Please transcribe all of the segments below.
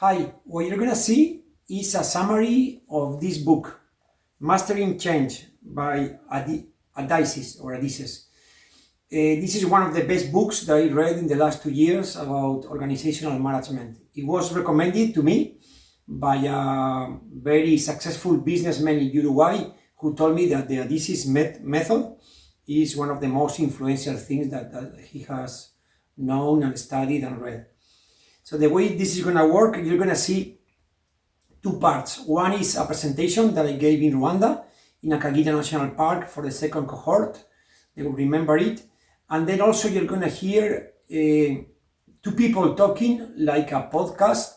Hi, what you're going to see is a summary of this book, Mastering Change by Adizes. This is one of the best books that I read in the last 2 years about organizational management. It was recommended to me by a very successful businessman in Uruguay who told me that the Adizes Method is one of the most influential things that he has known and studied and read. So the way this is going to work, you're going to see two parts. One is a presentation that I gave in Rwanda, in Akagera National Park for the second cohort. They will remember it. And then also you're going to hear two people talking like a podcast.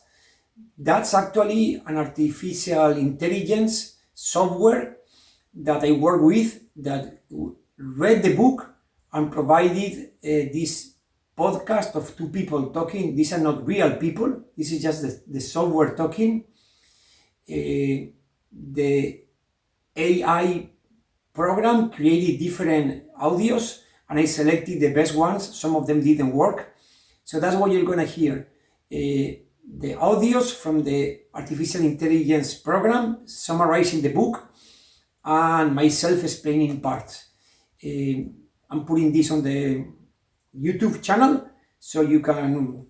That's actually an artificial intelligence software that I work with that read the book and provided this podcast of two people talking. These are not real people. This is just the software talking. The AI program created different audios and I selected the best ones. Some of them didn't work. So that's what you're going to hear. The audios from the artificial intelligence program summarizing the book and myself explaining parts. I'm putting this on the YouTube channel so you can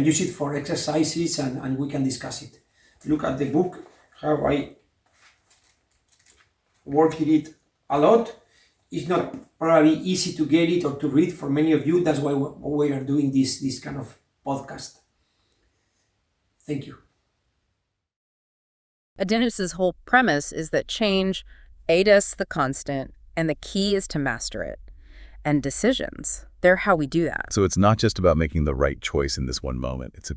use it for exercises and we can discuss it. Look at the book, how I worked it a lot. It's not probably easy to get it or to read for many of you. That's why we are doing this kind of podcast. Thank you. Adizes' whole premise is that change, ADIS the constant, and the key is to master it. And decisions, they're how we do that. So it's not just about making the right choice in this one moment. It's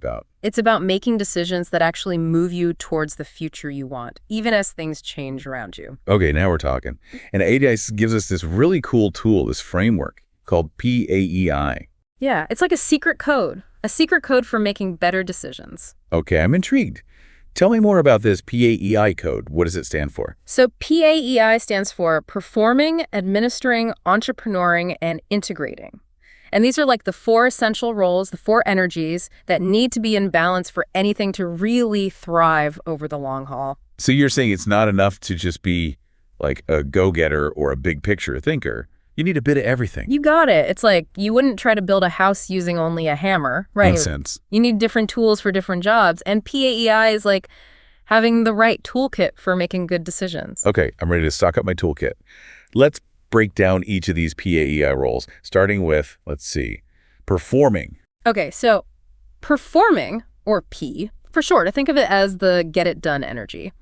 about making decisions that actually move you towards the future you want, even as things change around you. Okay, now we're talking. And ADIS gives us this really cool tool, this framework called PAEI. Yeah, it's like a secret code for making better decisions. Okay, I'm intrigued. Tell me more about this PAEI code. What does it stand for? So PAEI stands for Performing, Administering, Entrepreneuring, and Integrating. And these are like the four essential roles, the four energies that need to be in balance for anything to really thrive over the long haul. So you're saying it's not enough to just be like a go-getter or a big picture thinker. You need a bit of everything. You got it. It's like you wouldn't try to build a house using only a hammer, right? Makes sense. You need different tools for different jobs. And PAEI is like having the right toolkit for making good decisions. Okay, I'm ready to stock up my toolkit. Let's break down each of these PAEI roles, starting with, let's see, performing. Okay, so performing, or P, for short, I think of it as the get it done energy.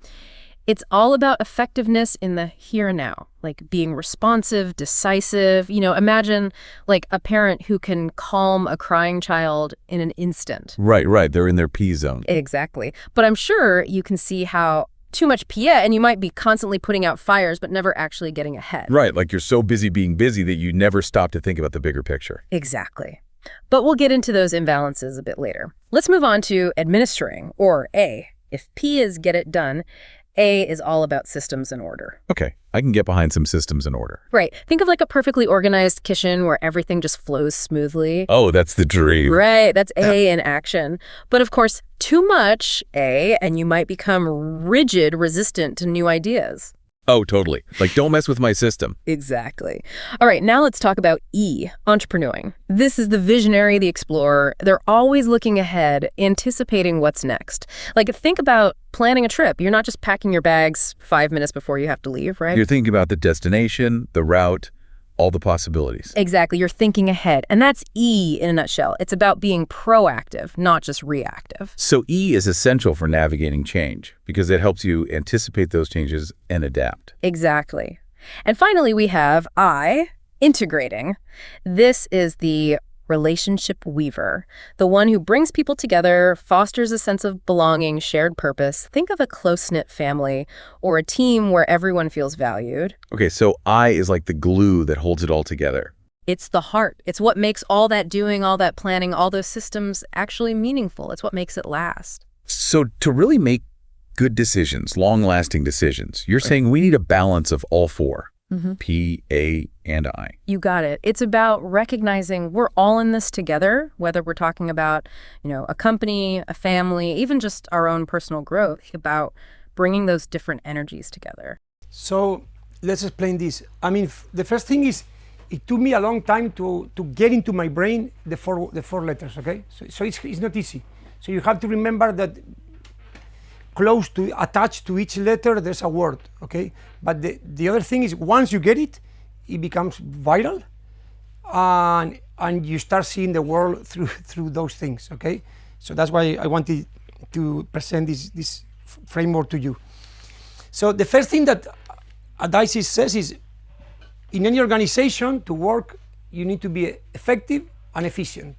It's all about effectiveness in the here and now, like being responsive, decisive. Imagine like a parent who can calm a crying child in an instant. Right. They're in their P zone. Exactly. But I'm sure you can see how too much PA and you might be constantly putting out fires, but never actually getting ahead. Right, like you're so busy being busy that you never stop to think about the bigger picture. Exactly. But we'll get into those imbalances a bit later. Let's move on to administering, or A. If P is get it done, A is all about systems and order. Okay, I can get behind some systems and order. Right. Think of like a perfectly organized kitchen where everything just flows smoothly. Oh, that's the dream. Right, that's A in action. But of course, too much A, and you might become rigid, resistant to new ideas. Oh, totally. Like, don't mess with my system. Exactly. All right, now let's talk about E, entrepreneuring. This is the visionary, the explorer. They're always looking ahead, anticipating what's next. Like, think about planning a trip. You're not just packing your bags 5 minutes before you have to leave, right? You're thinking about the destination, the route, all the possibilities. Exactly. You're thinking ahead. And that's E in a nutshell. It's about being proactive, not just reactive. So E is essential for navigating change because it helps you anticipate those changes and adapt. Exactly. And finally, we have I, integrating. This is the relationship weaver, the one who brings people together, fosters a sense of belonging, shared purpose. Think of a close-knit family or a team where everyone feels valued. Okay, so I is like the glue that holds it all together. It's the heart. It's what makes all that doing, all that planning, all those systems actually meaningful. It's what makes it last. So to really make good decisions, long-lasting decisions, you're saying we need a balance of all four. P, A, and I. You got it. It's about recognizing we're all in this together, whether we're talking about, a company, a family, even just our own personal growth, about bringing those different energies together. So let's explain this. I mean, the first thing is, it took me a long time to get into my brain the four letters, okay? So it's not easy. So you have to remember that attached to each letter, there's a word, okay? But the other thing is, once you get it, it becomes viral, and you start seeing the world through those things, okay? So that's why I wanted to present this framework to you. So the first thing that Adizes says is, in any organization, to work, you need to be effective and efficient.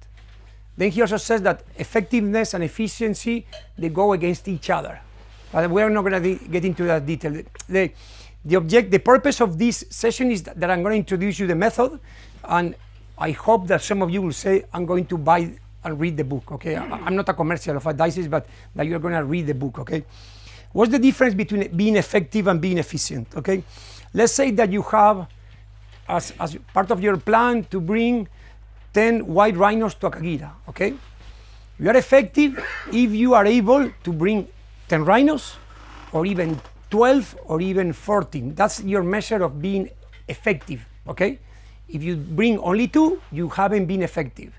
Then he also says that effectiveness and efficiency, they go against each other. But we're not going to get into that detail. The purpose of this session is that I'm going to introduce you the method, and I hope that some of you will say, I'm going to buy and read the book, okay? I'm not a commercial of Adizes, but that you're going to read the book, okay? What's the difference between being effective and being efficient, okay? Let's say that you have, as part of your plan, to bring 10 white rhinos to Akagera, okay? You are effective if you are able to bring 10 rhinos, or even 12, or even 14. That's your measure of being effective, okay? If you bring only 2, you haven't been effective.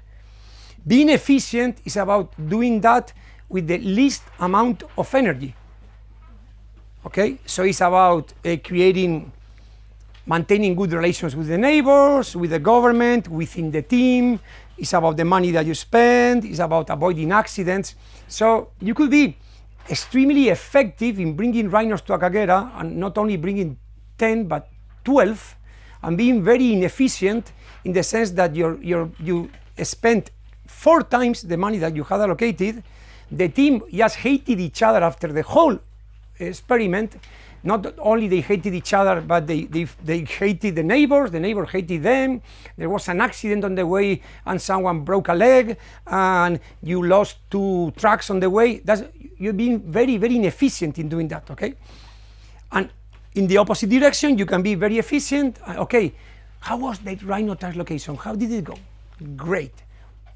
Being efficient is about doing that with the least amount of energy, okay? So it's about maintaining good relations with the neighbors, with the government, within the team. It's about the money that you spend. It's about avoiding accidents. So you could be extremely effective in bringing rhinos to Akagera, and not only bringing 10 but 12, and being very inefficient in the sense that you spent 4 times the money that you had allocated. The team just hated each other after the whole experiment. Not only they hated each other, but they hated the neighbor hated them. There was an accident on the way and someone broke a leg, and you lost 2 trucks on the way. You're being very, very inefficient in doing that, okay? And in the opposite direction, you can be very efficient. Okay, how was that rhino translocation? How did it go? Great.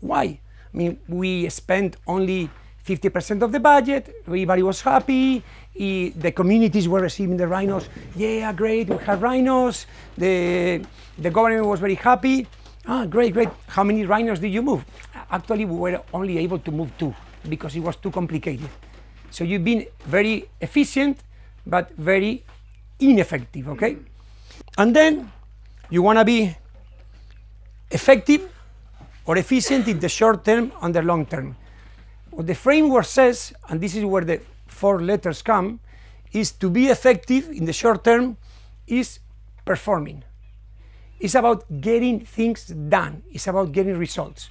Why? I mean, we spent only 50% of the budget, everybody was happy, the communities were receiving the rhinos. Yeah, great, we have rhinos, the government was very happy. Great. How many rhinos did you move? Actually, we were only able to move 2 because it was too complicated. So you've been very efficient, but very ineffective, okay? And then you want to be effective or efficient in the short term and the long term. What the framework says, and this is where the 4 letters come, is to be effective in the short term is performing. It's about getting things done. It's about getting results.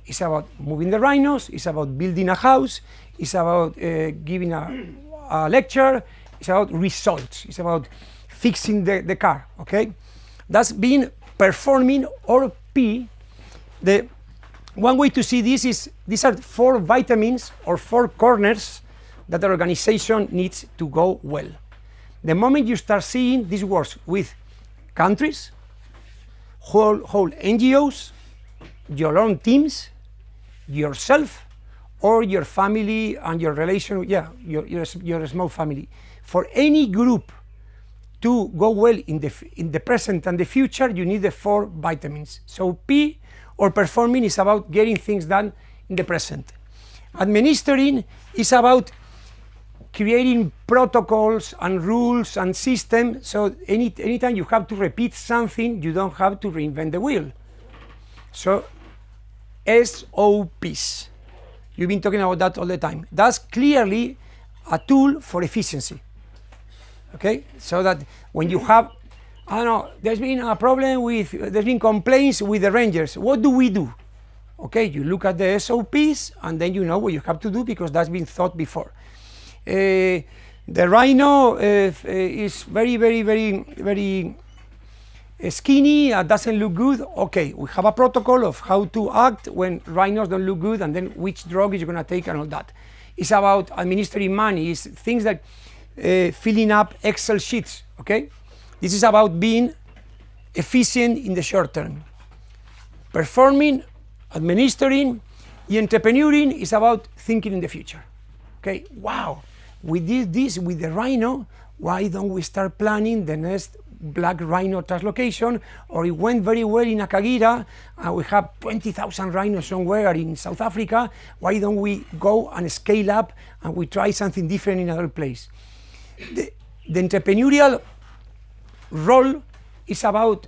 It's about moving the rhinos. It's about building a house. It's about giving a lecture. It's about results. It's about fixing the car, okay? That's being performing, or P. One way to see this is, these are 4 vitamins or 4 corners that the organization needs to go well. The moment you start seeing this works with countries, whole NGOs, your own teams, yourself, or your family and your relation, your small family. For any group to go well in the present and the future, you need the 4 vitamins. So P, or performing, is about getting things done in the present. Administering is about creating protocols and rules and systems, so anytime you have to repeat something, you don't have to reinvent the wheel. So SOPs, you've been talking about that all the time. That's clearly a tool for efficiency, okay? So that when you have, I don't know, there's been complaints with the rangers. What do we do? Okay, you look at the SOPs, and then you know what you have to do because that's been thought before. The rhino is very, very, very, very skinny, doesn't look good. Okay, we have a protocol of how to act when rhinos don't look good, and then which drug is going to take and all that. It's about administering money. It's things like filling up Excel sheets, okay? This is about being efficient in the short term. Performing, administering, E-ntrepeneuring is about thinking in the future. Okay, wow, we did this with the rhino, why don't we start planning the next black rhino translocation? Or it went very well in Akagera, and we have 20,000 rhinos somewhere in South Africa, why don't we go and scale up and we try something different in another place? The entrepreneurial role is about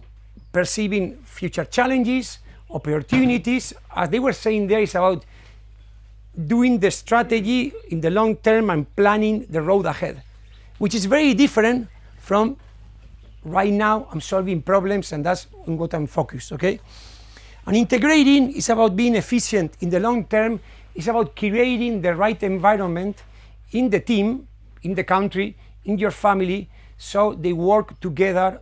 perceiving future challenges, opportunities. As they were saying there, it's about doing the strategy in the long term and planning the road ahead, which is very different from right now I'm solving problems and that's on what I'm focused, okay? And integrating is about being efficient in the long term. It's about creating the right environment in the team, in the country, in your family, so they work together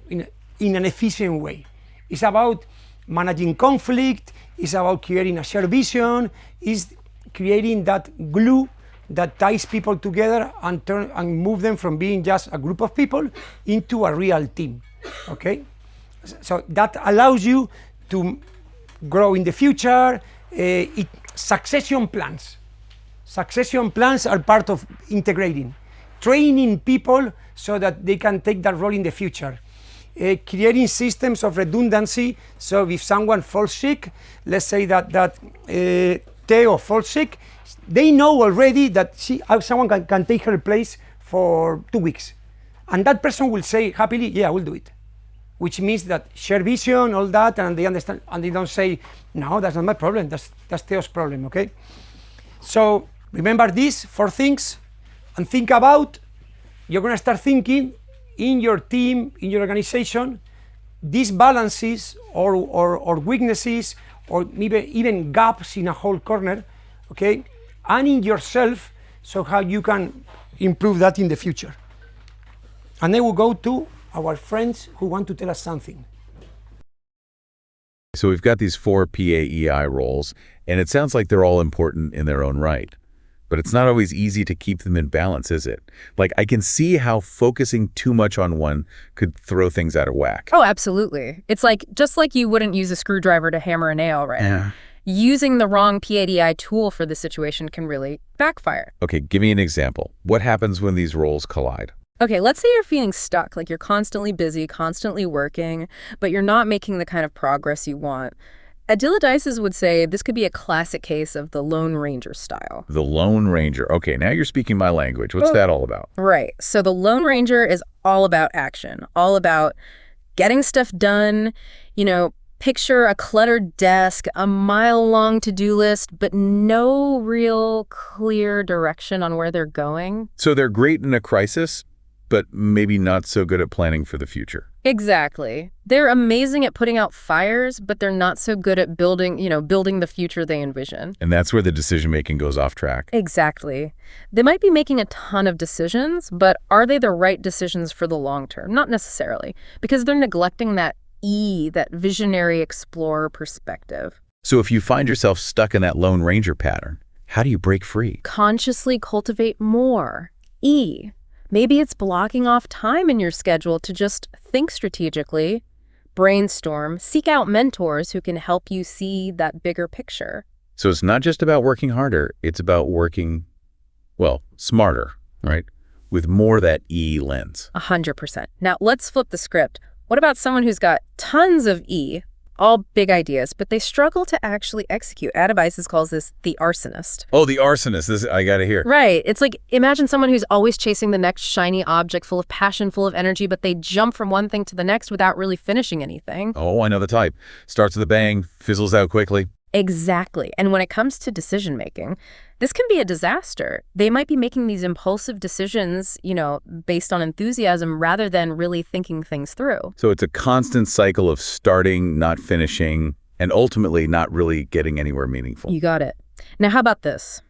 in an efficient way. It's about managing conflict, it's about creating a shared vision, it's creating that glue that ties people together and move them from being just a group of people into a real team, okay? So that allows you to grow in the future. Succession plans. Succession plans are part of integrating. Training people so that they can take that role in the future. Creating systems of redundancy, so if someone falls sick, let's say that Theo falls sick, they know already that someone can take her place for 2 weeks. And that person will say happily, yeah, I will do it. Which means that share vision, all that, and they understand, and they don't say, no, that's not my problem, that's Theo's problem, okay? So remember these 4 things, and think about, you're gonna start thinking in your team, in your organization, these balances or weaknesses, or maybe even gaps in a whole corner, okay? And in yourself, so how you can improve that in the future. And then we'll go to our friends who want to tell us something. So we've got these 4 PAEI roles, and it sounds like they're all important in their own right. But it's not always easy to keep them in balance, is it? Like, I can see how focusing too much on one could throw things out of whack. Oh, absolutely. It's like, just like you wouldn't use a screwdriver to hammer a nail, right? Yeah. Using the wrong PADI tool for the situation can really backfire. Okay, give me an example. What happens when these roles collide? Okay, let's say you're feeling stuck, like you're constantly busy, constantly working, but you're not making the kind of progress you want. Adizes would say this could be a classic case of the Lone Ranger style. The Lone Ranger. Okay, now you're speaking my language. What's that all about? Right. So the Lone Ranger is all about action, all about getting stuff done. You know, picture a cluttered desk, a mile-long to-do list, but no real clear direction on where they're going. So they're great in a crisis, but maybe not so good at planning for the future. Exactly. They're amazing at putting out fires, but they're not so good at building the future they envision. And that's where the decision-making goes off track. Exactly. They might be making a ton of decisions, but are they the right decisions for the long term? Not necessarily, because they're neglecting that that visionary explorer perspective. So if you find yourself stuck in that Lone Ranger pattern, how do you break free? Consciously cultivate more. Maybe it's blocking off time in your schedule to just think strategically, brainstorm, seek out mentors who can help you see that bigger picture. So it's not just about working harder, it's about working, well, smarter, right? With more that E lens. 100%. Now let's flip the script. What about someone who's got tons of all big ideas, but they struggle to actually execute? Adizes calls this the arsonist. Oh, the arsonist. This I got to hear. Right. It's like, imagine someone who's always chasing the next shiny object, full of passion, full of energy, but they jump from one thing to the next without really finishing anything. Oh, I know the type. Starts with a bang, fizzles out quickly. Exactly. And when it comes to decision making, this can be a disaster. They might be making these impulsive decisions, based on enthusiasm rather than really thinking things through. So it's a constant cycle of starting, not finishing, and ultimately not really getting anywhere meaningful. You got it. Now, how about this?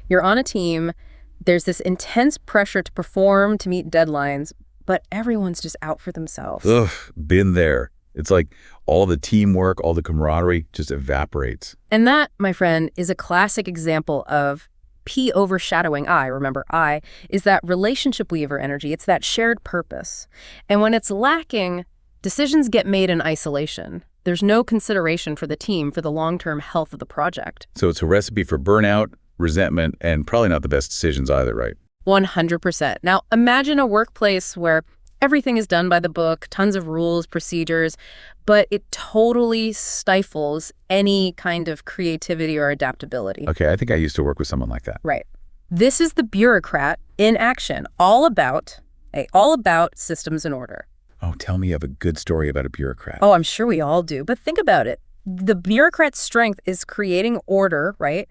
You're on a team. There's this intense pressure to perform, to meet deadlines, but everyone's just out for themselves. Ugh, been there. It's like all the teamwork, all the camaraderie just evaporates. And that, my friend, is a classic example of P overshadowing I, remember I, is that relationship weaver energy. It's that shared purpose. And when it's lacking, decisions get made in isolation. There's no consideration for the team, for the long-term health of the project. So it's a recipe for burnout, resentment, and probably not the best decisions either, right? 100%. Now, imagine a workplace where everything is done by the book, tons of rules, procedures, but it totally stifles any kind of creativity or adaptability. Okay, I think I used to work with someone like that. Right. This is the bureaucrat in action, all about systems and order. Oh, tell me you have a good story about a bureaucrat. Oh, I'm sure we all do, but think about it. The bureaucrat's strength is creating order, right?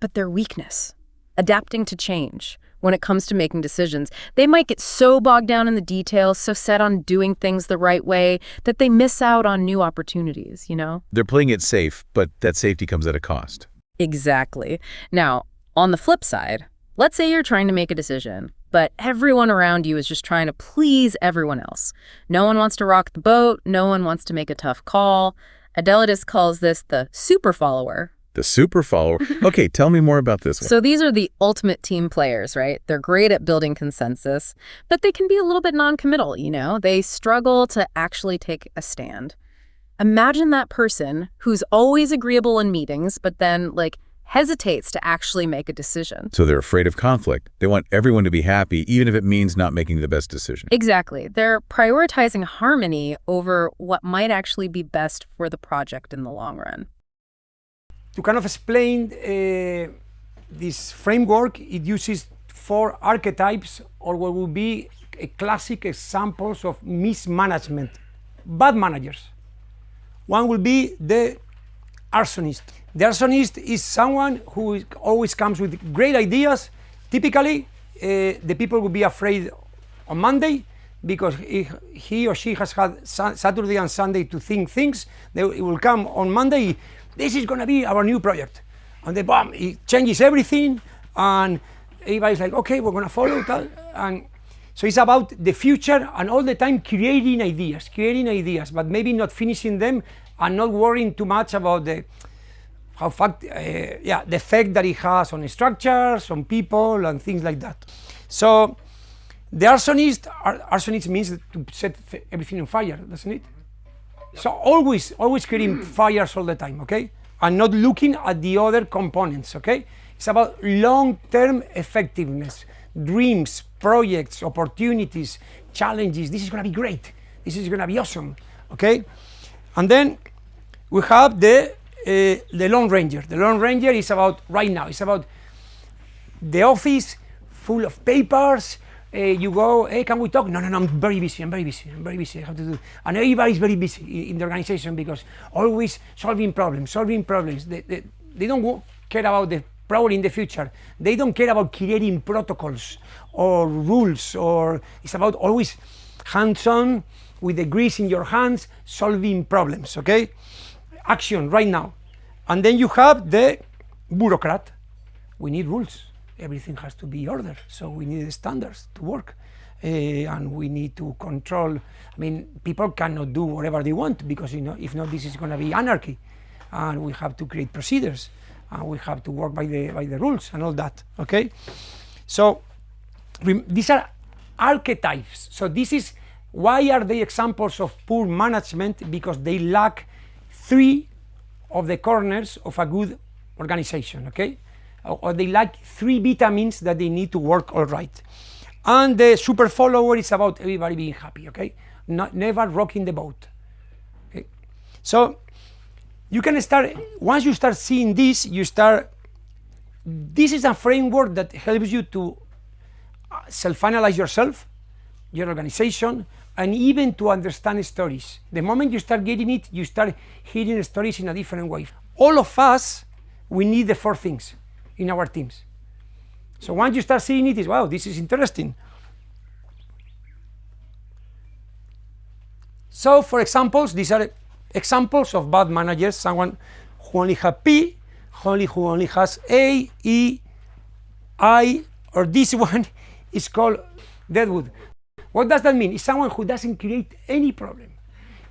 But their weakness, adapting to change. When it comes to making decisions, they might get so bogged down in the details, so set on doing things the right way, that they miss out on new opportunities, you know? They're playing it safe, but that safety comes at a cost. Exactly. Now, on the flip side, let's say you're trying to make a decision, but everyone around you is just trying to please everyone else. No one wants to rock the boat. No one wants to make a tough call. Adizes calls this the super follower. The super follower. Okay, tell me more about this one. So these are the ultimate team players, right? They're great at building consensus, but they can be a little bit non-committal, you know? They struggle to actually take a stand. Imagine that person who's always agreeable in meetings, but then, hesitates to actually make a decision. So they're afraid of conflict. They want everyone to be happy, even if it means not making the best decision. Exactly. They're prioritizing harmony over what might actually be best for the project in the long run. To kind of explain this framework, it uses 4 archetypes, or what would be classic examples of mismanagement, bad managers. One will be the arsonist. The arsonist is someone who always comes with great ideas. Typically, the people will be afraid on Monday because he or she has had Saturday and Sunday to think things. It will come on Monday. This is going to be our new project. And then, bam, it changes everything. And everybody's like, okay, we're going to follow that. And so it's about the future and all the time creating ideas, but maybe not finishing them and not worrying too much about the effect that it has on structures, on people, and things like that. So the arsonist means to set everything on fire, doesn't it? So always creating fires all the time, okay? And not looking at the other components, okay? It's about long-term effectiveness, dreams, projects, opportunities, challenges. This is going to be great. This is going to be awesome, okay? And then we have the Lone Ranger. The Lone Ranger is about right now. It's about the office full of papers. You go, hey, can we talk? No, I'm very busy. I have to do. And everybody's very busy in the organization because always solving problems. They don't care about the problem in the future. They don't care about creating protocols or rules, or it's about always hands-on with the grease in your hands, solving problems, okay? Action right now. And then you have the bureaucrat. We need rules. Everything has to be ordered, so we need standards to work, and we need to control. I mean, people cannot do whatever they want because, you know, if not, this is going to be anarchy, and we have to create procedures, and we have to work by the rules and all that. Okay, so these are archetypes. So this is why are they examples of poor management? Because they lack 3 of the corners of a good organization. Okay. Or they lack 3 vitamins that they need to work all right. And the super follower is about everybody being happy, okay? Never rocking the boat. Okay? So you can start, once you start seeing this, this is a framework that helps you to self-analyze yourself, your organization, and even to understand stories. The moment you start getting it, you start hearing stories in a different way. All of us, we need the 4 things in our teams. So once you start seeing it, wow, this is interesting. So for examples, these are examples of bad managers, someone who only has P, who only has A, E, I, or this one is called Deadwood. What does that mean? It's someone who doesn't create any problem.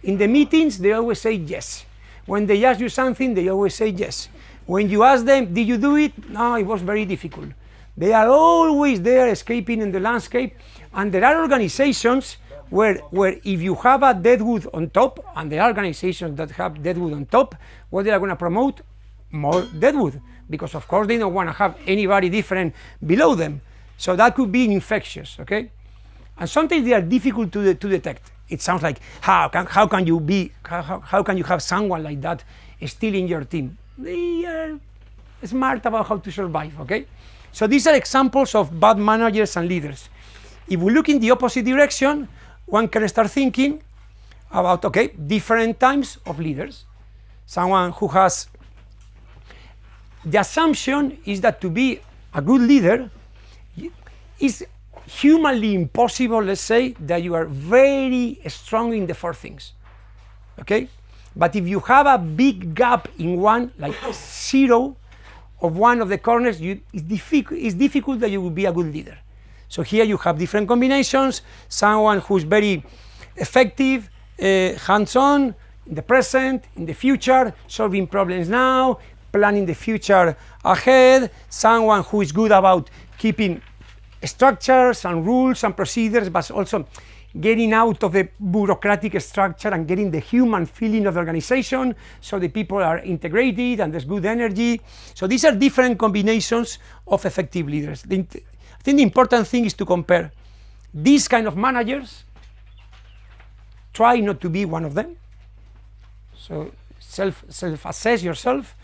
In the meetings, they always say yes. When they ask you something, they always say yes. When you ask them, did you do it? No, it was very difficult. They are always there escaping in the landscape. And there are organizations where if you have a deadwood on top, and there are organizations that have deadwood on top, what they are going to promote? More deadwood. Because of course they don't want to have anybody different below them. So that could be infectious, okay? And sometimes they are difficult to detect. It sounds like, how can you have someone like that still in your team? They are smart about how to survive, okay? So these are examples of bad managers and leaders. If we look in the opposite direction, one can start thinking about, okay, different types of leaders. Someone who has, the assumption is that to be a good leader is humanly impossible. Let's say that you are very strong in the four things, okay? But if you have a big gap in one, like 0 of one of the corners, it's difficult that you will be a good leader. So here you have different combinations, someone who's very effective, hands-on, in the present, in the future, solving problems now, planning the future ahead, someone who is good about keeping structures and rules and procedures, but also getting out of the bureaucratic structure and getting the human feeling of the organization, so the people are integrated and there's good energy. So these are different combinations of effective leaders. I think the important thing is to compare these kind of managers. Try not to be one of them. So self-assess yourself,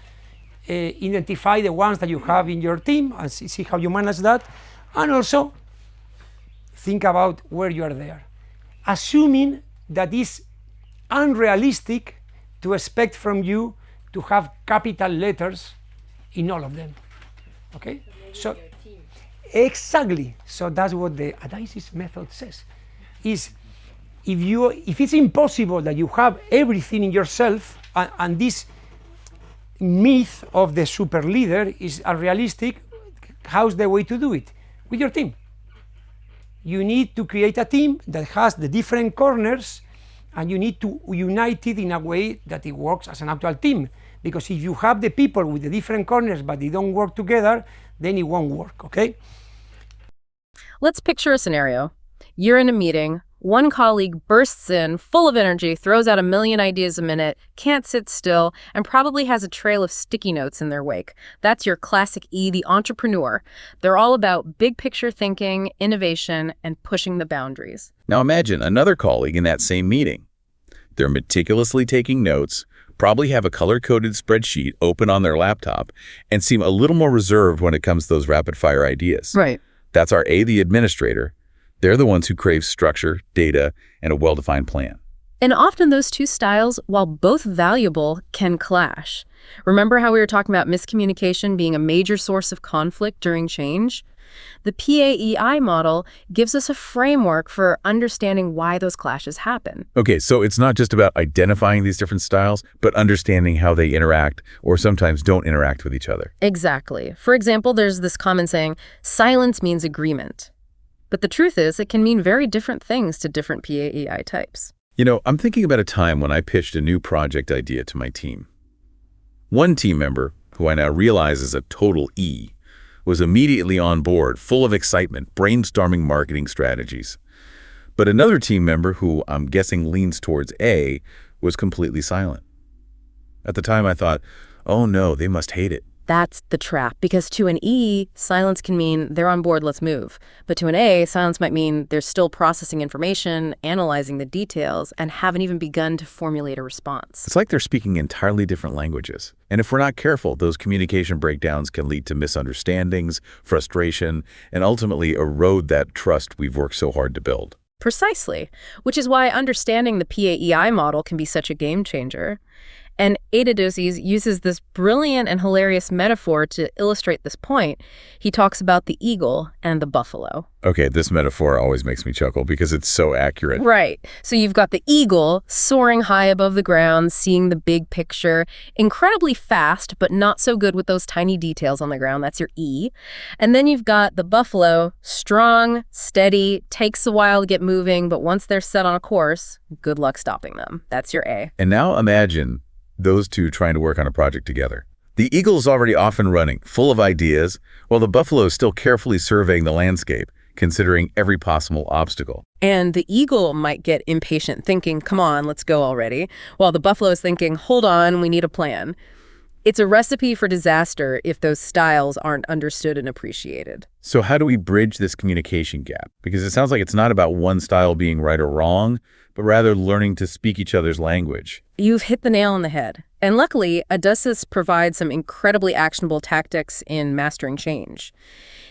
identify the ones that you have in your team and see how you manage that, and also think about where you are there, assuming that it's unrealistic to expect from you to have capital letters in all of them, okay? So exactly, so that's what the Adizes Method says, is if it's impossible that you have everything in yourself, and this myth of the super leader is unrealistic, how's the way to do it? With your team. You need to create a team that has the different corners, and you need to unite it in a way that it works as an actual team. Because if you have the people with the different corners but they don't work together, then it won't work, okay? Let's picture a scenario. You're in a meeting. One colleague bursts in, full of energy, throws out 1 million ideas a minute, can't sit still, and probably has a trail of sticky notes in their wake. That's your classic E, the entrepreneur. They're all about big picture thinking, innovation, and pushing the boundaries. Now imagine another colleague in that same meeting. They're meticulously taking notes, probably have a color-coded spreadsheet open on their laptop, and seem a little more reserved when it comes to those rapid-fire ideas. Right. That's our A, the administrator. They're the ones who crave structure, data, and a well-defined plan. And often those two styles, while both valuable, can clash. Remember how we were talking about miscommunication being a major source of conflict during change? The PAEI model gives us a framework for understanding why those clashes happen. Okay, so it's not just about identifying these different styles, but understanding how they interact or sometimes don't interact with each other. Exactly. For example, there's this common saying, silence means agreement. But the truth is, it can mean very different things to different PAEI types. You know, I'm thinking about a time when I pitched a new project idea to my team. One team member, who I now realize is a total E, was immediately on board, full of excitement, brainstorming marketing strategies. But another team member, who I'm guessing leans towards A, was completely silent. At the time I thought, oh no, they must hate it. That's the trap, because to an E, silence can mean they're on board, let's move. But to an A, silence might mean they're still processing information, analyzing the details, and haven't even begun to formulate a response. It's like they're speaking entirely different languages. And if we're not careful, those communication breakdowns can lead to misunderstandings, frustration, and ultimately erode that trust we've worked so hard to build. Precisely, which is why understanding the PAEI model can be such a game changer. And Adizes uses this brilliant and hilarious metaphor to illustrate this point. He talks about the eagle and the buffalo. Okay, this metaphor always makes me chuckle because it's so accurate. Right. So you've got the eagle soaring high above the ground, seeing the big picture, incredibly fast, but not so good with those tiny details on the ground. That's your E. And then you've got the buffalo, strong, steady, takes a while to get moving, but once they're set on a course, good luck stopping them. That's your A. And now imagine those two trying to work on a project together. The eagle is already off and running, full of ideas, while the buffalo is still carefully surveying the landscape, considering every possible obstacle. And the eagle might get impatient, thinking, come on, let's go already, while the buffalo is thinking, hold on, we need a plan. It's a recipe for disaster if those styles aren't understood and appreciated. So how do we bridge this communication gap? Because it sounds like it's not about one style being right or wrong, but rather learning to speak each other's language. You've hit the nail on the head. And luckily, Adizes provides some incredibly actionable tactics in mastering change.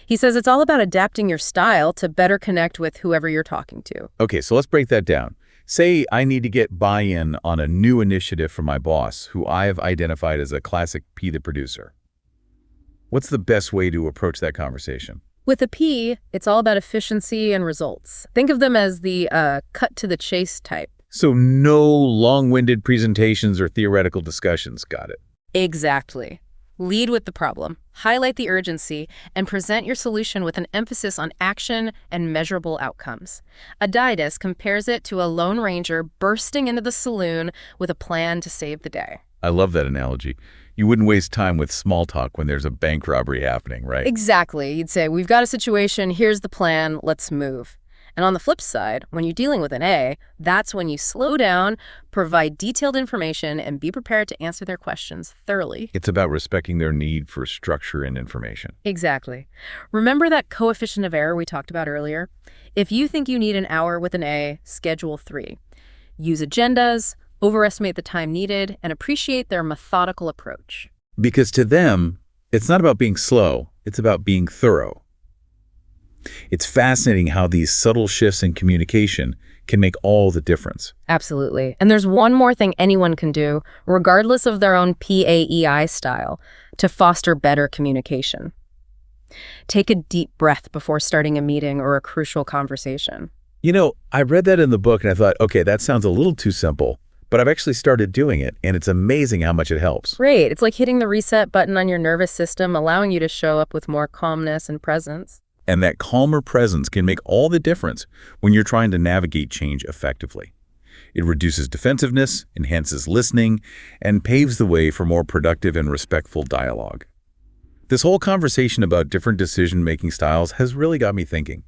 He says it's all about adapting your style to better connect with whoever you're talking to. Okay, so let's break that down. Say I need to get buy-in on a new initiative from my boss, who I have identified as a classic P the producer. What's the best way to approach that conversation? With a P, it's all about efficiency and results. Think of them as the cut-to-the-chase type. So no long-winded presentations or theoretical discussions, got it. Exactly. Lead with the problem, highlight the urgency, and present your solution with an emphasis on action and measurable outcomes. Adizes compares it to a lone ranger bursting into the saloon with a plan to save the day. I love that analogy. You wouldn't waste time with small talk when there's a bank robbery happening, right? Exactly. You'd say, we've got a situation, here's the plan, let's move. And on the flip side, when you're dealing with an A, that's when you slow down, provide detailed information, and be prepared to answer their questions thoroughly. It's about respecting their need for structure and information. Exactly. Remember that coefficient of error we talked about earlier? If you think you need an hour with an A, schedule 3. Use agendas, overestimate the time needed, and appreciate their methodical approach. Because to them, it's not about being slow, it's about being thorough. It's fascinating how these subtle shifts in communication can make all the difference. Absolutely. And there's one more thing anyone can do, regardless of their own PAEI style, to foster better communication. Take a deep breath before starting a meeting or a crucial conversation. You know, I read that in the book and I thought, okay, that sounds a little too simple, but I've actually started doing it, and it's amazing how much it helps. Great. It's like hitting the reset button on your nervous system, allowing you to show up with more calmness and presence. And that calmer presence can make all the difference when you're trying to navigate change effectively. It reduces defensiveness, enhances listening, and paves the way for more productive and respectful dialogue. This whole conversation about different decision-making styles has really got me thinking.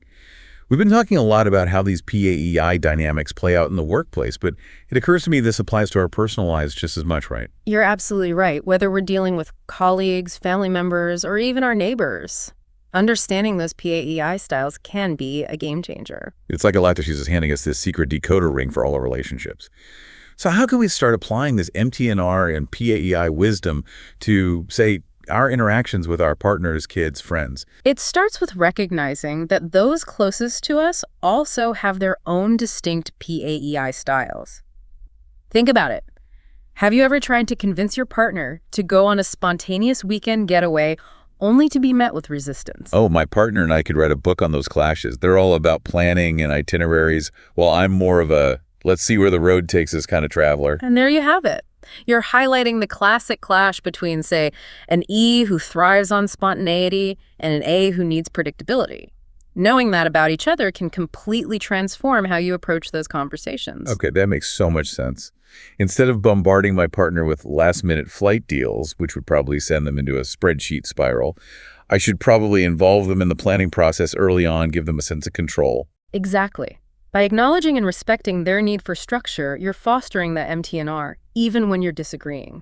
We've been talking a lot about how these PAEI dynamics play out in the workplace, but it occurs to me this applies to our personal lives just as much, right? You're absolutely right. Whether we're dealing with colleagues, family members, or even our neighbors, understanding those PAEI styles can be a game changer. It's like She's just handing us this secret decoder ring for all our relationships. So how can we start applying this MT&R and PAEI wisdom to, say, our interactions with our partners, kids, friends? It starts with recognizing that those closest to us also have their own distinct PAEI styles. Think about it. Have you ever tried to convince your partner to go on a spontaneous weekend getaway only to be met with resistance? Oh, my partner and I could write a book on those clashes. They're all about planning and itineraries, while I'm more of a let's see where the road takes us kind of traveler. And there you have it. You're highlighting the classic clash between, say, an E who thrives on spontaneity and an A who needs predictability. Knowing that about each other can completely transform how you approach those conversations. Okay, that makes so much sense. Instead of bombarding my partner with last-minute flight deals, which would probably send them into a spreadsheet spiral, I should probably involve them in the planning process early on, give them a sense of control. Exactly. By acknowledging and respecting their need for structure, you're fostering that MT&R, even when you're disagreeing.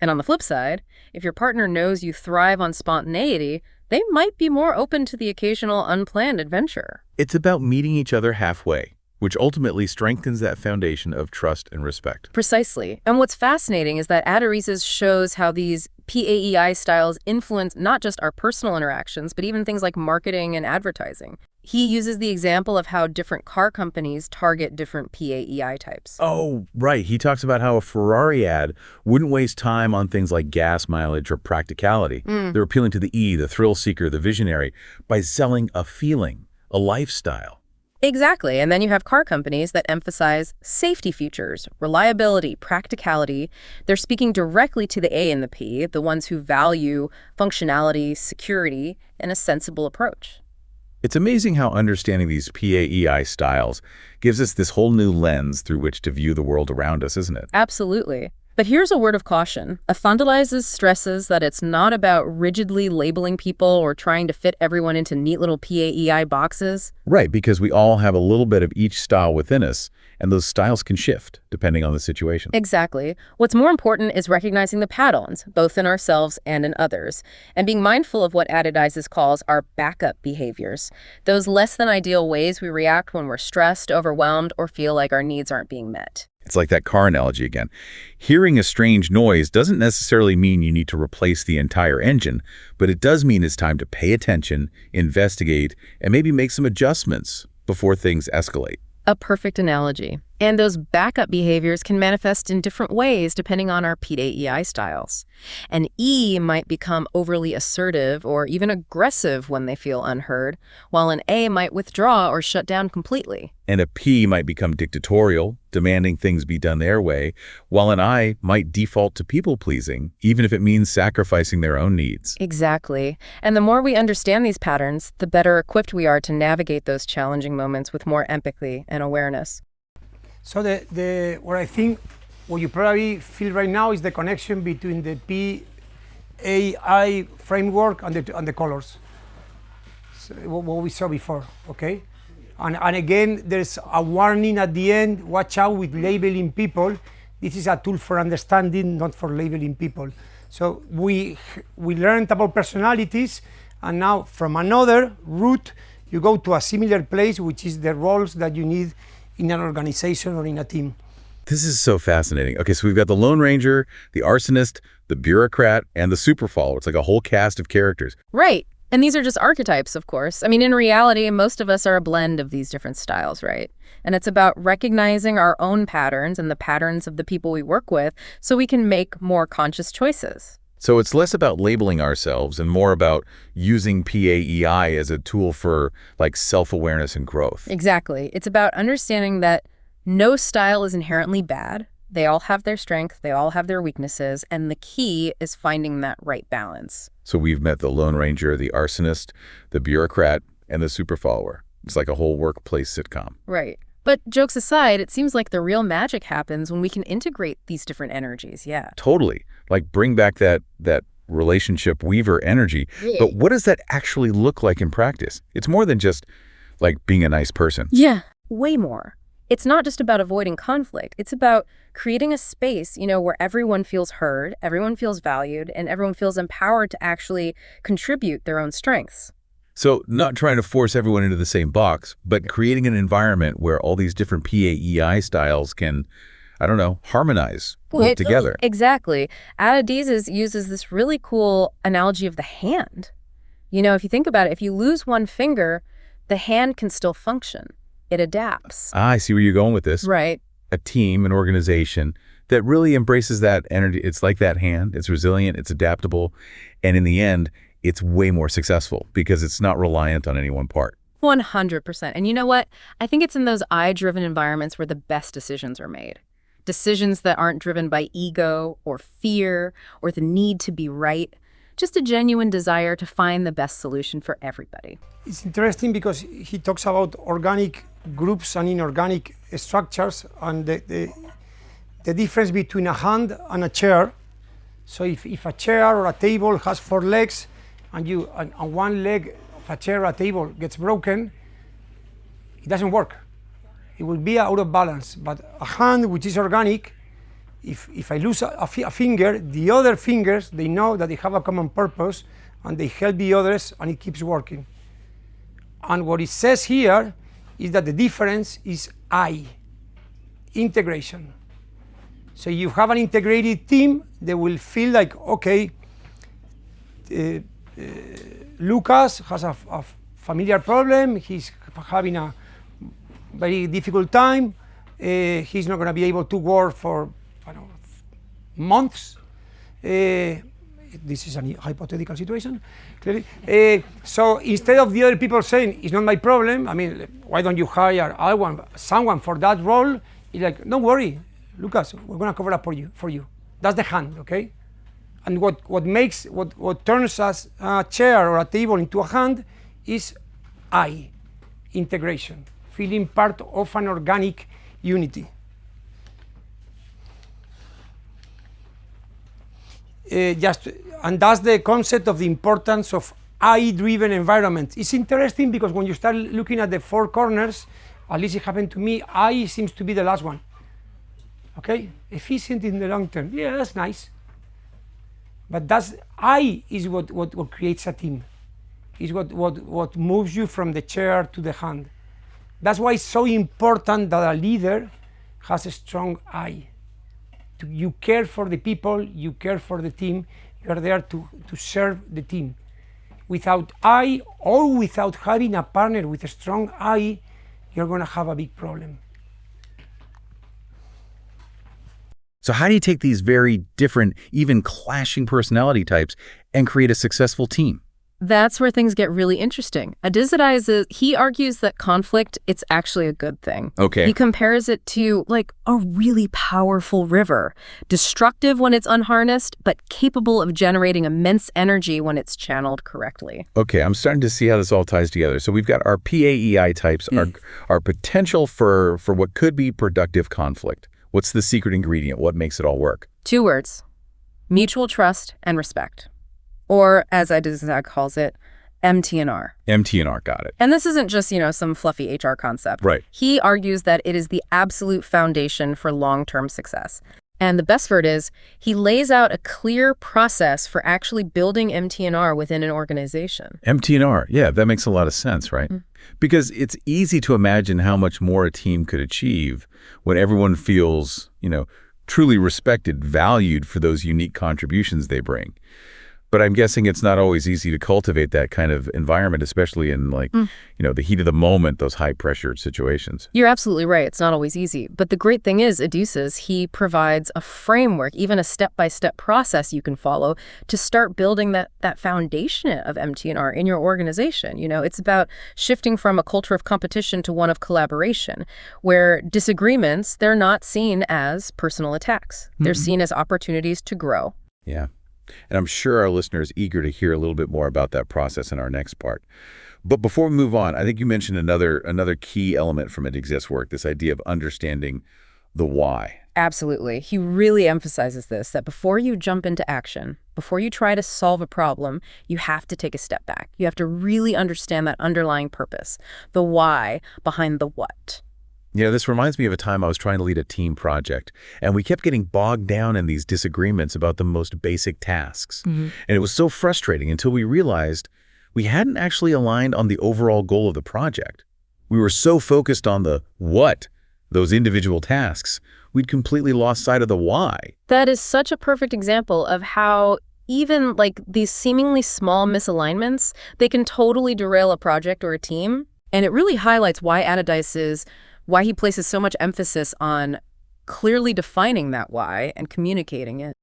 And on the flip side, if your partner knows you thrive on spontaneity, they might be more open to the occasional unplanned adventure. It's about meeting each other halfway, which ultimately strengthens that foundation of trust and respect. Precisely. And what's fascinating is that Adizes shows how these PAEI styles influence not just our personal interactions, but even things like marketing and advertising. He uses the example of how different car companies target different PAEI types. Oh, right. He talks about how a Ferrari ad wouldn't waste time on things like gas mileage or practicality. They're appealing to the E, the thrill seeker, the visionary, by selling a feeling, a lifestyle. Exactly. And then you have car companies that emphasize safety features, reliability, practicality. They're speaking directly to the A and the P, the ones who value functionality, security, and a sensible approach. It's amazing how understanding these PAEI styles gives us this whole new lens through which to view the world around us, isn't it? Absolutely. But here's a word of caution. Afandalizes stresses that it's not about rigidly labeling people or trying to fit everyone into neat little PAEI boxes. Right, because we all have a little bit of each style within us, and those styles can shift depending on the situation. Exactly. What's more important is recognizing the patterns, both in ourselves and in others, and being mindful of what Adizes calls our backup behaviors, those less than ideal ways we react when we're stressed, overwhelmed, or feel like our needs aren't being met. It's like that car analogy again. Hearing a strange noise doesn't necessarily mean you need to replace the entire engine, but it does mean it's time to pay attention, investigate, and maybe make some adjustments before things escalate. A perfect analogy. And those backup behaviors can manifest in different ways depending on our PAEI styles. An E might become overly assertive or even aggressive when they feel unheard, while an A might withdraw or shut down completely. And a P might become dictatorial, demanding things be done their way, while an I might default to people-pleasing, even if it means sacrificing their own needs. Exactly. And the more we understand these patterns, the better equipped we are to navigate those challenging moments with more empathy and awareness. So what I think, what you probably feel right now is the connection between the PAI framework and the colors, so what we saw before, okay? And again, there's a warning at the end, watch out with labeling people. This is a tool for understanding, not for labeling people. So we learned about personalities, and now from another route, you go to a similar place, which is the roles that you need in an organization or in a team. This is so fascinating. Okay, so we've got the Lone Ranger, the arsonist, the bureaucrat, and the super follower. It's like a whole cast of characters. Right. And these are just archetypes, of course. I mean, in reality, most of us are a blend of these different styles, right? And it's about recognizing our own patterns and the patterns of the people we work with so we can make more conscious choices. So it's less about labeling ourselves and more about using PAEI as a tool for like self-awareness and growth. Exactly. It's about understanding that no style is inherently bad. They all have their strengths, they all have their weaknesses, and the key is finding that right balance. So we've met the Lone Ranger, the arsonist, the bureaucrat, and the super follower. It's like a whole workplace sitcom. Right. But jokes aside, it seems like the real magic happens when we can integrate these different energies, yeah. Totally. Like bring back that relationship weaver energy. Yeah. But what does that actually look like in practice? It's more than just like being a nice person. Yeah, way more. It's not just about avoiding conflict. It's about creating a space, where everyone feels heard, everyone feels valued, and everyone feels empowered to actually contribute their own strengths. So not trying to force everyone into the same box, but creating an environment where all these different PAEI styles can, harmonize together. Exactly. Adizes uses this really cool analogy of the hand. If you think about it, if you lose one finger, the hand can still function. It adapts. I see where you're going with this. Right. A team, an organization that really embraces that energy. It's like that hand. It's resilient. It's adaptable. And in the end, it's way more successful because it's not reliant on any one part. 100%. And you know what? I think it's in those I-driven environments where the best decisions are made. Decisions that aren't driven by ego or fear or the need to be right. Just a genuine desire to find the best solution for everybody. It's interesting because he talks about organic groups and inorganic structures and the difference between a hand and a chair. So if a chair or a table has 4 legs and one leg of a chair or a table gets broken, it doesn't work. It will be out of balance. But a hand which is organic, if I lose a finger, the other fingers, they know that they have a common purpose and they help the others and it keeps working. And what it says here is that the difference is integration. So you have an integrated team, they will feel like, okay, Lucas has a familiar problem, he's having a very difficult time, he's not going to be able to work for months. This is a hypothetical situation, clearly. So instead of the other people saying, it's not my problem, why don't you hire someone for that role? It's like, don't worry, Lucas, we're going to cover up for you. That's the hand, okay? And what turns us a chair or a table into a hand is integration, feeling part of an organic unity. and that's the concept of the importance of I-driven environment. It's interesting because when you start looking at the four corners, at least it happened to me, I seems to be the last one. Okay, efficient in the long term. Yeah, that's nice. But I is what creates a team. Is what moves you from the chair to the hand. That's why it's so important that a leader has a strong I. You care for the people, you care for the team, you are there to serve the team. Without I, or without having a partner with a strong I, you're going to have a big problem. So how do you take these very different, even clashing personality types and create a successful team? That's where things get really interesting. Adizes, he argues that conflict, it's actually a good thing. Okay. He compares it to like a really powerful river, destructive when it's unharnessed, but capable of generating immense energy when it's channeled correctly. Okay, I'm starting to see how this all ties together. So we've got our PAEI types, our potential for what could be productive conflict. What's the secret ingredient? What makes it all work? 2 words: mutual trust and respect. Or, as Adizes calls it, MT&R. MT&R, got it. And this isn't just, some fluffy HR concept. Right. He argues that it is the absolute foundation for long-term success. And the best part is, he lays out a clear process for actually building MT&R within an organization. MT&R, yeah, that makes a lot of sense, right? Because it's easy to imagine how much more a team could achieve when everyone feels, truly respected, valued for those unique contributions they bring. But I'm guessing it's not always easy to cultivate that kind of environment, especially in the heat of the moment, those high-pressure situations. You're absolutely right. It's not always easy. But the great thing is, Adizes, he provides a framework, even a step-by-step process you can follow to start building that foundation of MT&R in your organization. It's about shifting from a culture of competition to one of collaboration, where disagreements, they're not seen as personal attacks. They're seen as opportunities to grow. Yeah. And I'm sure our listeners are eager to hear a little bit more about that process in our next part. But before we move on, I think you mentioned another key element from Adizes' work, this idea of understanding the why. Absolutely. He really emphasizes this, that before you jump into action, before you try to solve a problem, you have to take a step back. You have to really understand that underlying purpose, the why behind the what. This reminds me of a time I was trying to lead a team project, and we kept getting bogged down in these disagreements about the most basic tasks. And it was so frustrating until we realized we hadn't actually aligned on the overall goal of the project. We were so focused on the what, those individual tasks, we'd completely lost sight of the why. That is such a perfect example of how even these seemingly small misalignments, they can totally derail a project or a team. And it really highlights why he places so much emphasis on clearly defining that why and communicating it.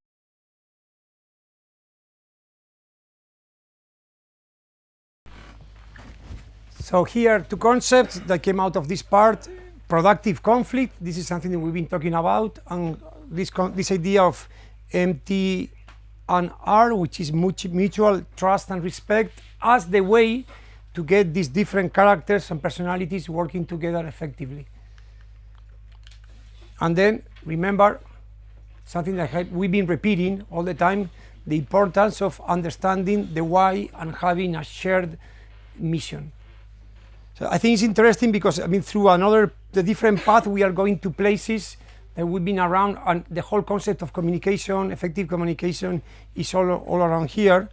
So here, 2 concepts that came out of this part: productive conflict. This is something that we've been talking about, and this idea of MT&R, which is mutual trust and respect, as the way to get these different characters and personalities working together effectively. And then remember something that we've been repeating all the time: the importance of understanding the why and having a shared mission. So I think it's interesting because through the different path, we are going to places that we've been around, and the whole concept of communication, effective communication, is all around here.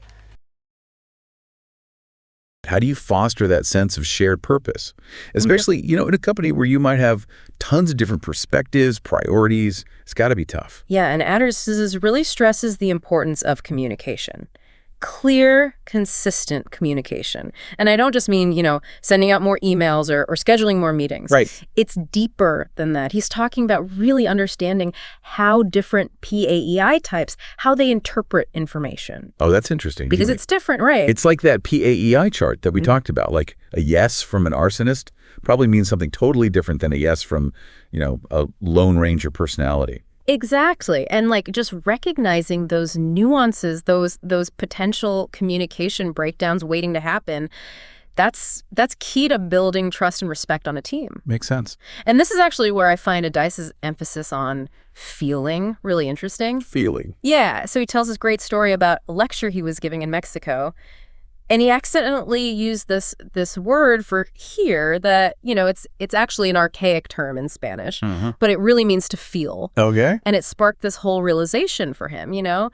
How do you foster that sense of shared purpose? Especially, in a company where you might have tons of different perspectives, priorities. It's got to be tough. Yeah, and Adizes really stresses the importance of communication. Clear, consistent communication. And I don't just mean, sending out more emails or scheduling more meetings. Right. It's deeper than that. He's talking about really understanding how different PAEI types, how they interpret information. Oh, that's interesting. Because it's different, right? It's like that PAEI chart that we talked about. Like a yes from an arsonist probably means something totally different than a yes from, a Lone Ranger personality. Exactly. And just recognizing those nuances, those potential communication breakdowns waiting to happen, That's key to building trust and respect on a team. Makes sense. And this is actually where I find Adizes' emphasis on feeling really interesting. Feeling. Yeah, so he tells this great story about a lecture he was giving in Mexico, and he accidentally used this word for hear that, it's actually an archaic term in Spanish, but it really means to feel. Okay. And it sparked this whole realization for him, Oh.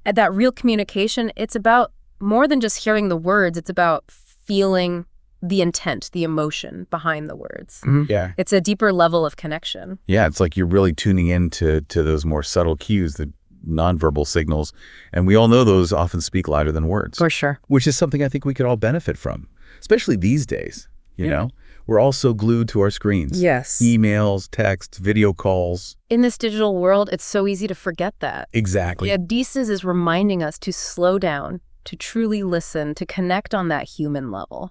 At that real communication, it's about more than just hearing the words, it's about feeling the intent, the emotion behind the words. Yeah. It's a deeper level of connection. Yeah, it's like you're really tuning in to those more subtle cues, the nonverbal signals, and we all know those often speak louder than words. For sure. Which is something I think we could all benefit from, especially these days, you know? We're all so glued to our screens. Yes. Emails, texts, video calls. In this digital world, it's so easy to forget that. Exactly. Adizes is reminding us to slow down, to truly listen, to connect on that human level.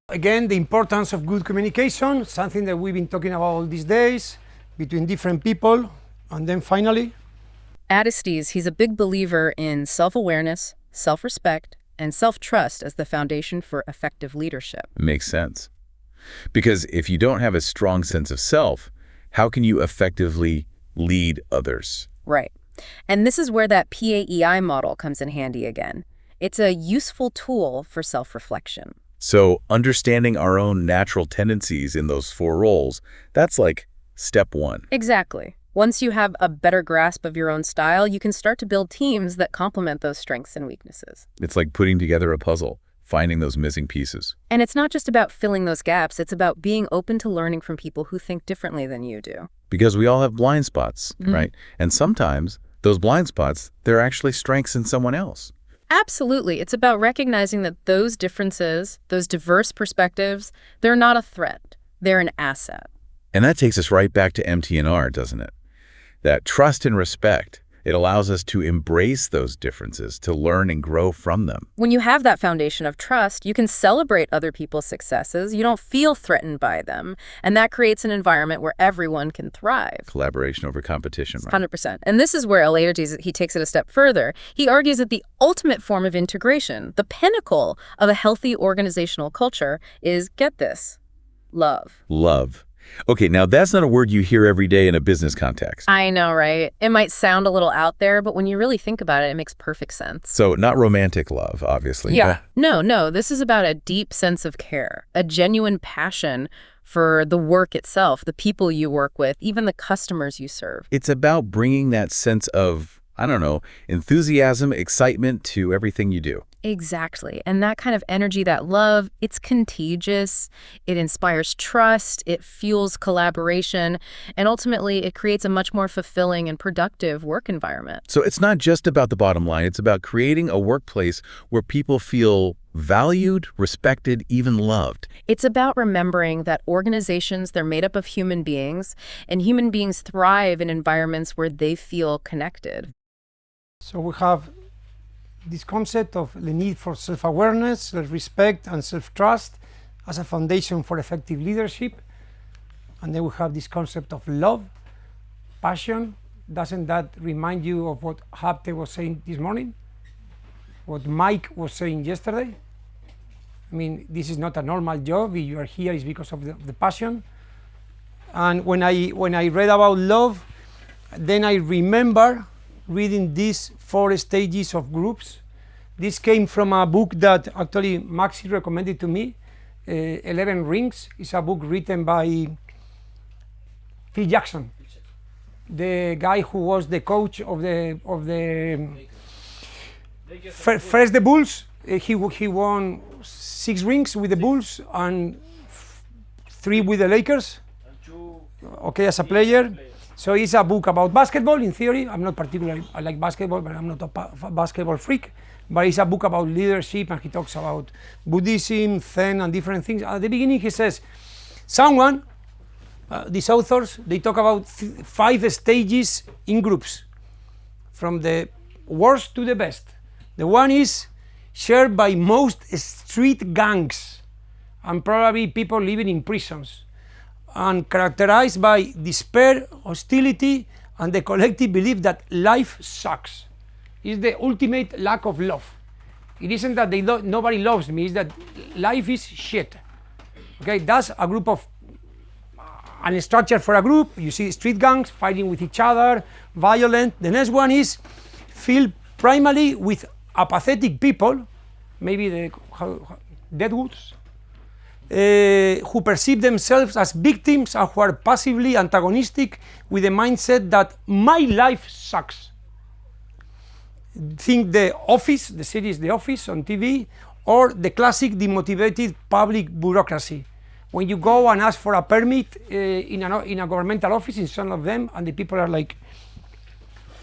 Again, the importance of good communication, something that we've been talking about all these days between different people. And then finally, Adizes, he's a big believer in self-awareness, self-respect, and self-trust as the foundation for effective leadership. Makes sense. Because if you don't have a strong sense of self, how can you effectively lead others? Right. And this is where that PAEI model comes in handy again. It's a useful tool for self-reflection. So understanding our own natural tendencies in those 4 roles, that's like step 1. Exactly. Once you have a better grasp of your own style, you can start to build teams that complement those strengths and weaknesses. It's like putting together a puzzle, finding those missing pieces. And it's not just about filling those gaps, it's about being open to learning from people who think differently than you do. Because we all have blind spots, right? And sometimes those blind spots, they're actually strengths in someone else. Absolutely. It's about recognizing that those differences, those diverse perspectives, they're not a threat. They're an asset. And that takes us right back to MT&R, doesn't it? That trust and respect, it allows us to embrace those differences, to learn and grow from them. When you have that foundation of trust, you can celebrate other people's successes. You don't feel threatened by them. And that creates an environment where everyone can thrive. Collaboration over competition, right? 100%. And this is where Adizes, he takes it a step further. He argues that the ultimate form of integration, the pinnacle of a healthy organizational culture, is, get this, love. Love. Okay, now that's not a word you hear every day in a business context. I know, right? It might sound a little out there, but when you really think about it, it makes perfect sense. So not romantic love, obviously. Yeah. No. This is about a deep sense of care, a genuine passion for the work itself, the people you work with, even the customers you serve. It's about bringing that sense of, enthusiasm, excitement to everything you do. Exactly. And that kind of energy, that love, it's contagious. It inspires trust. It fuels collaboration. And ultimately, it creates a much more fulfilling and productive work environment. So it's not just about the bottom line. It's about creating a workplace where people feel valued, respected, even loved. It's about remembering that organizations, they're made up of human beings, and human beings thrive in environments where they feel connected. so we have this concept of the need for self-awareness, self-respect, and self-trust as a foundation for effective leadership. And then we have this concept of love, passion. Doesn't that remind you of what Hapte was saying this morning? What Mike was saying yesterday? I mean, this is not a normal job. If you are here, it's because of the passion. And when I read about love, then I remember reading these 4 stages of groups. This came from a book that actually Maxi recommended to me, 11 Rings. It's a book written by Phil Jackson, the guy who was the coach of the first the Bulls. He won 6 rings with the Bulls and 3 with the Lakers. Okay, as a player. So it's a book about basketball in theory. I'm not particularly, I like basketball, but I'm not a basketball freak. But it's a book about leadership, and he talks about Buddhism, Zen, and different things. At the beginning, he says, these authors, they talk about 5 stages in groups, from the worst to the best. The one is shared by most street gangs and probably people living in prisons, and characterized by despair, hostility, and the collective belief that life sucks. It's the ultimate lack of love. It isn't that nobody loves me, it's that life is shit. Okay, that's a group of unstructured for a group. You see street gangs fighting with each other, violent. The next one is filled primarily with apathetic people, maybe the deadwoods, who perceive themselves as victims and who are passively antagonistic with the mindset that my life sucks. Think The Office, the series The Office on TV, or the classic demotivated public bureaucracy. When you go and ask for a permit in a governmental office, in some of them, and the people are like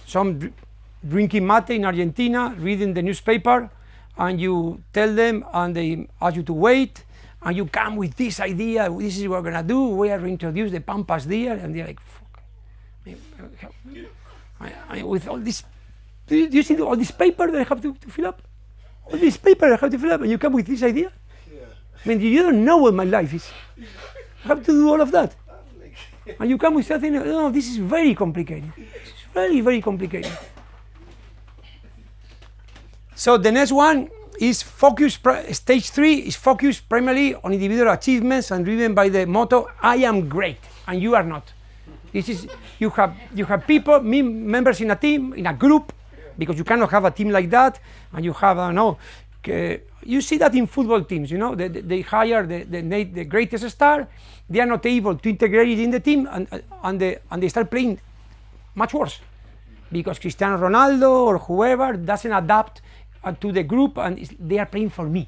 some drinking mate in Argentina, reading the newspaper, and you tell them and they ask you to wait, and you come with this idea, this is what we're gonna do, we are introduce the Pampas there, and they're like, fuck. I mean, with all this, do you see all this paper that I have to fill up? All this paper I have to fill up, and you come with this idea? Yeah. I mean, you don't know what my life is. I have to do all of that. And you come with something, no, this is very complicated. This is very, very complicated. So the next one is stage 3 is focused primarily on individual achievements and driven by the motto, I am great, and you are not. This is, you have people, members in a team, in a group, because you cannot have a team like that, and you have, I don't know, you see that in football teams, you know, they hire the greatest star, they are not able to integrate it in the team, and they start playing much worse, because Cristiano Ronaldo or whoever doesn't adapt to the group, and they are playing for me,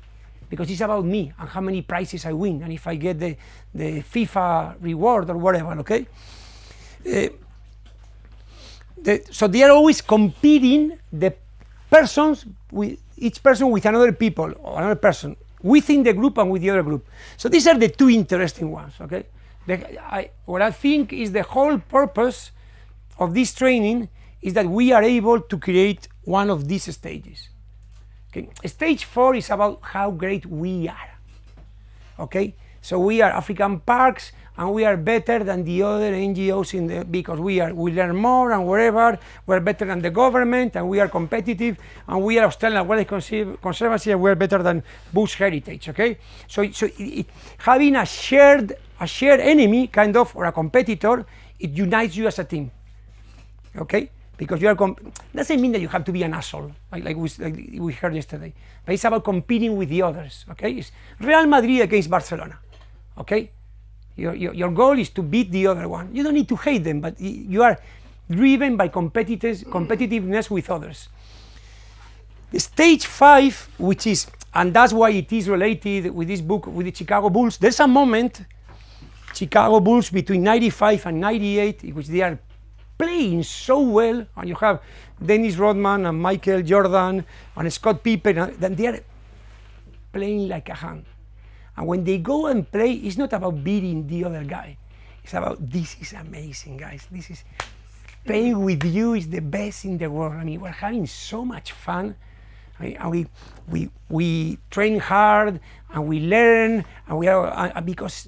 because it's about me and how many prizes I win, and if I get the FIFA reward or whatever, okay? So they are always competing, the persons, with each person with another people, or another person, within the group and with the other group. So these are the two interesting ones, okay? What I think is the whole purpose of this training is that we are able to create one of these stages. Okay. Stage 4 is about how great we are, okay? So we are African parks, and we are better than the other NGOs because we learn more and wherever, we're better than the government, and we are competitive, and we are Australian Wildlife Conservancy, and we're better than Bush Heritage, okay? So having a shared enemy, kind of, or a competitor, it unites you as a team, okay? Because you are doesn't mean that you have to be an asshole, like we heard yesterday, but it's about competing with the others, okay? It's Real Madrid against Barcelona, okay? Your goal is to beat the other one. You don't need to hate them, but you are driven by competitiveness with others. The stage 5, which is, and that's why it is related with this book, with the Chicago Bulls, there's a moment, Chicago Bulls between 95 and 98, in which they are playing so well, and you have Dennis Rodman and Michael Jordan and Scott Pippen, and they are playing like a hand. And when they go and play, it's not about beating the other guy. It's about, this is amazing, guys. This is, playing with you is the best in the world. I mean, we're having so much fun. I mean, and we train hard, and we learn, and we are, because,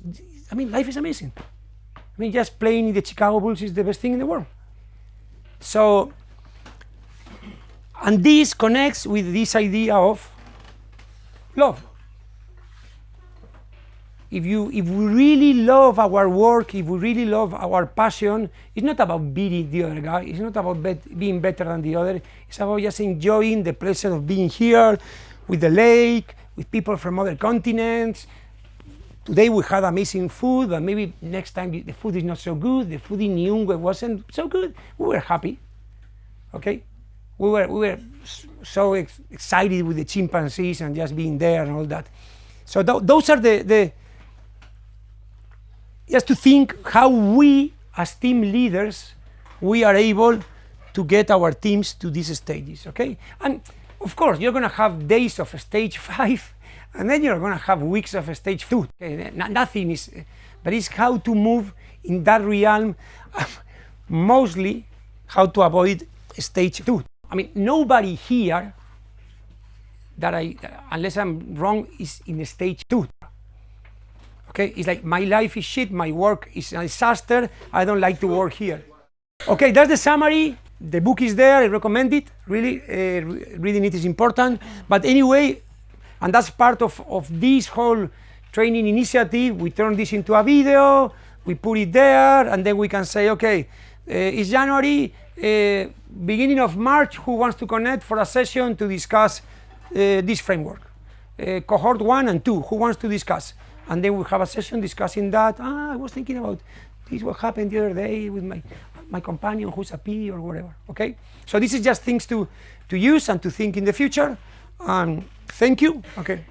I mean, life is amazing. I mean, just playing in the Chicago Bulls is the best thing in the world. So, and this connects with this idea of love. If we really love our work, if we really love our passion, it's not about beating the other guy, it's not about being better than the other, it's about just enjoying the pleasure of being here, with the lake, with people from other continents. Today we had amazing food, but maybe next time the food is not so good, the food in Nyungwe wasn't so good, we were happy, okay? We were so excited with the chimpanzees and just being there and all that. So those are just to think how we, as team leaders, we are able to get our teams to these stages, okay? And of course, you're gonna have days of stage 5, and then you're gonna have weeks of stage 2. Okay? Nothing is, but it's how to move in that realm, mostly how to avoid stage 2. I mean, nobody here unless I'm wrong, is in stage 2. Okay, it's like my life is shit, my work is a disaster, I don't like to work here. Okay, that's the summary. the book is there, I recommend it, really, reading it is important. But anyway, and that's part of this whole training initiative, we turn this into a video, we put it there, and then we can say, okay, it's January, beginning of March, who wants to connect for a session to discuss this framework? Cohort 1 and 2, who wants to discuss? And then we have a session discussing that. I was thinking about this, what happened the other day with my companion who's a P or whatever, okay? So this is just things to use and to think in the future. Thank you. Okay.